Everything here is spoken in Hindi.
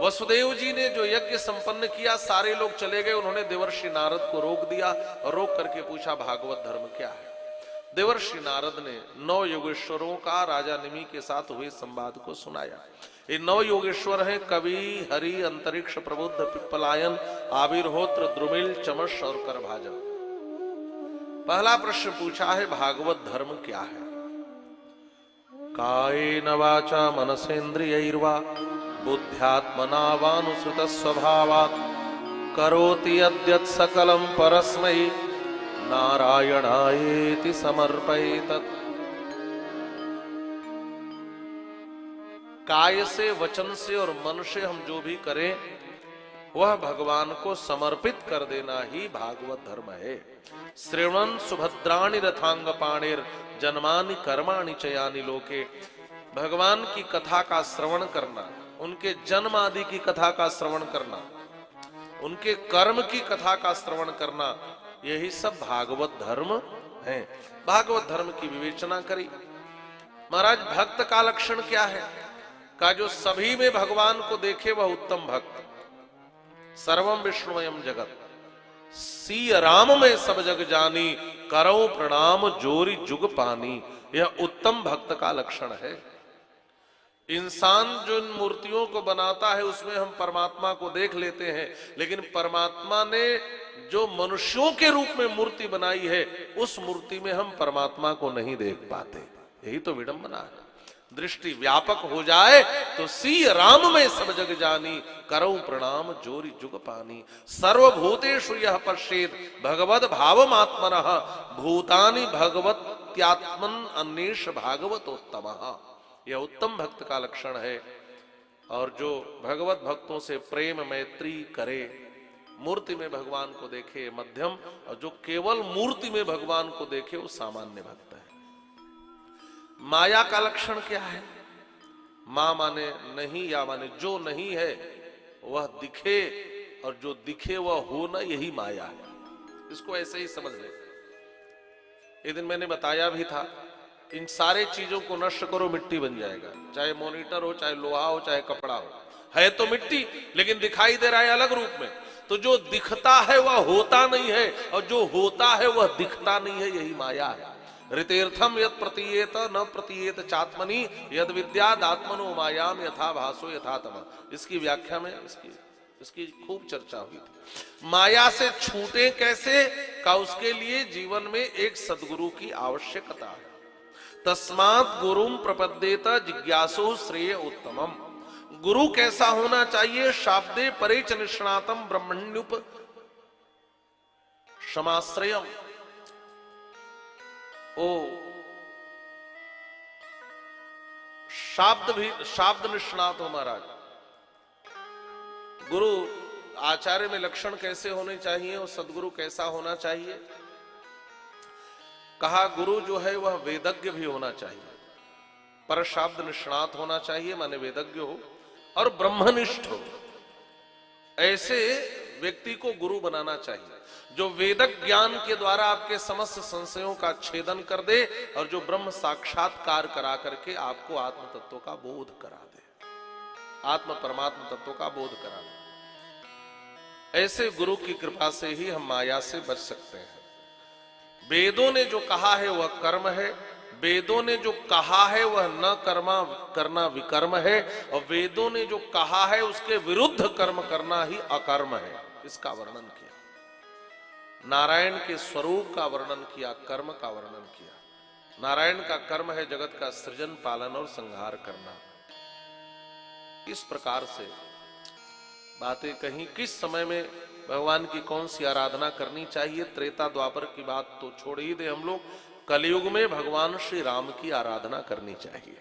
वसुदेव जी ने जो यज्ञ संपन्न किया, सारे लोग चले गए, उन्होंने देवर्षि नारद को रोक दिया और रोक करके पूछा भागवत धर्म क्या है। देवर्षि नारद ने 9 योगेश्वरों का राजा निमि के साथ हुए संवाद को सुनाया। ये 9 योगेश्वर हैं कवि, हरि, अंतरिक्ष, प्रबुद्ध, पिप्पलायन, आविर्होत्र, द्रुमिल, चमश और करभाजन। पहला प्रश्न पूछा है भागवत धर्म क्या है। कायेन वाचा मनसेन्द्रियैर्वा बुद्ध्यात्मना वानुसृत स्वभावात् करोति यद्यत् सकलं परस्मै नारायणायेति समर्पयेत्। काय से, वचन से और मन से हम जो भी करें वह भगवान को समर्पित कर देना ही भागवत धर्म है। श्रवणं सुभद्राणि रथांग पाणिर जन्मानि कर्माणि चयानि लोके। भगवान की कथा का श्रवण करना, उनके जन्म आदि की कथा का श्रवण करना, उनके कर्म की कथा का श्रवण करना, यही सब भागवत धर्म है। भागवत धर्म की विवेचना करी। महाराज भक्त का लक्षण क्या है? का जो सभी में भगवान को देखे वह उत्तम भक्त। सर्वम विष्णुमयम जगत सी राम में सब जग जानी करौ प्रणाम जोरी जुग पानी। यह उत्तम भक्त का लक्षण है। इंसान जो इन मूर्तियों को बनाता है उसमें हम परमात्मा को देख लेते हैं, लेकिन परमात्मा ने जो मनुष्यों के रूप में मूर्ति बनाई है उस मूर्ति में हम परमात्मा को नहीं देख पाते। यही तो विडंबना है। दृष्टि व्यापक हो जाए तो सी राम में सब जग जानी करौ प्रणाम जोरी जुग पानी। सर्वभूतेषु यह पश्येत् भगवद भावमात्मनः भूतानि भगवत्यात्मन अन्येष भागवतोत्तमः। यह उत्तम भक्त का लक्षण है। और जो भगवत भक्तों से प्रेम मैत्री करे, मूर्ति में भगवान को देखे मध्यम, और जो केवल मूर्ति में भगवान को देखे वो सामान्य भक्त है। माया का लक्षण क्या है? मां माने नहीं, या माने जो नहीं है वह दिखे, और जो दिखे वह हो ना, यही माया है। इसको ऐसे ही समझ ले। एक दिन मैंने बताया भी था, इन सारे चीजों को नष्ट करो मिट्टी बन जाएगा। चाहे मॉनिटर हो, चाहे लोहा हो, चाहे कपड़ा हो, है तो मिट्टी, लेकिन दिखाई दे रहा है अलग रूप में। तो जो दिखता है वह होता नहीं है, और जो होता है वह दिखता नहीं है, यही माया है। ऋतेर्थम यद प्रतीयेत न प्रतीयेत चात्मनि यद विद्याद आत्मनो मायाम यथा भासो यथा तम। इसकी व्याख्या में इसकी खूब चर्चा हुई थी। माया से छूटे कैसे का, उसके लिए जीवन में एक सद्गुरु की आवश्यकता है। तस्मात् गुरुम प्रपद्येत जिज्ञासु श्रेय उत्तमम। गुरु कैसा होना चाहिए? शाब्दे परेच निष्णातम ब्रह्मण्युप क्षमाश्रयम। ओ शाब्द निष्णात हो महाराज। गुरु आचार्य में लक्षण कैसे होने चाहिए और सदगुरु कैसा होना चाहिए? कहा गुरु जो है वह वेदज्ञ भी होना चाहिए, पर शाब्द निष्णात होना चाहिए, माने वेदज्ञ हो और ब्रह्मनिष्ठ हो। ऐसे व्यक्ति को गुरु बनाना चाहिए जो वेदक ज्ञान के द्वारा आपके समस्त संशयों का छेदन कर दे और जो ब्रह्म साक्षात्कार करा करके आपको आत्म तत्व का बोध करा दे, आत्म परमात्म तत्व का बोध करा दे। ऐसे गुरु की कृपा से ही हम माया से बच सकते हैं। वेदों ने जो कहा है वह कर्म है, वेदों ने जो कहा है वह न कर्मा करना विकर्म है, और वेदों ने जो कहा है उसके विरुद्ध कर्म करना ही अकर्म है। इसका वर्णन किया, नारायण के स्वरूप का वर्णन किया, कर्म का वर्णन किया। नारायण का कर्म है जगत का सृजन, पालन और संहार करना। इस प्रकार से बातें कहीं, किस समय में भगवान की कौन सी आराधना करनी चाहिए, त्रेता द्वापर की बात तो छोड़ ही दे हम लोग। कलयुग में भगवान श्री राम की आराधना करनी चाहिए।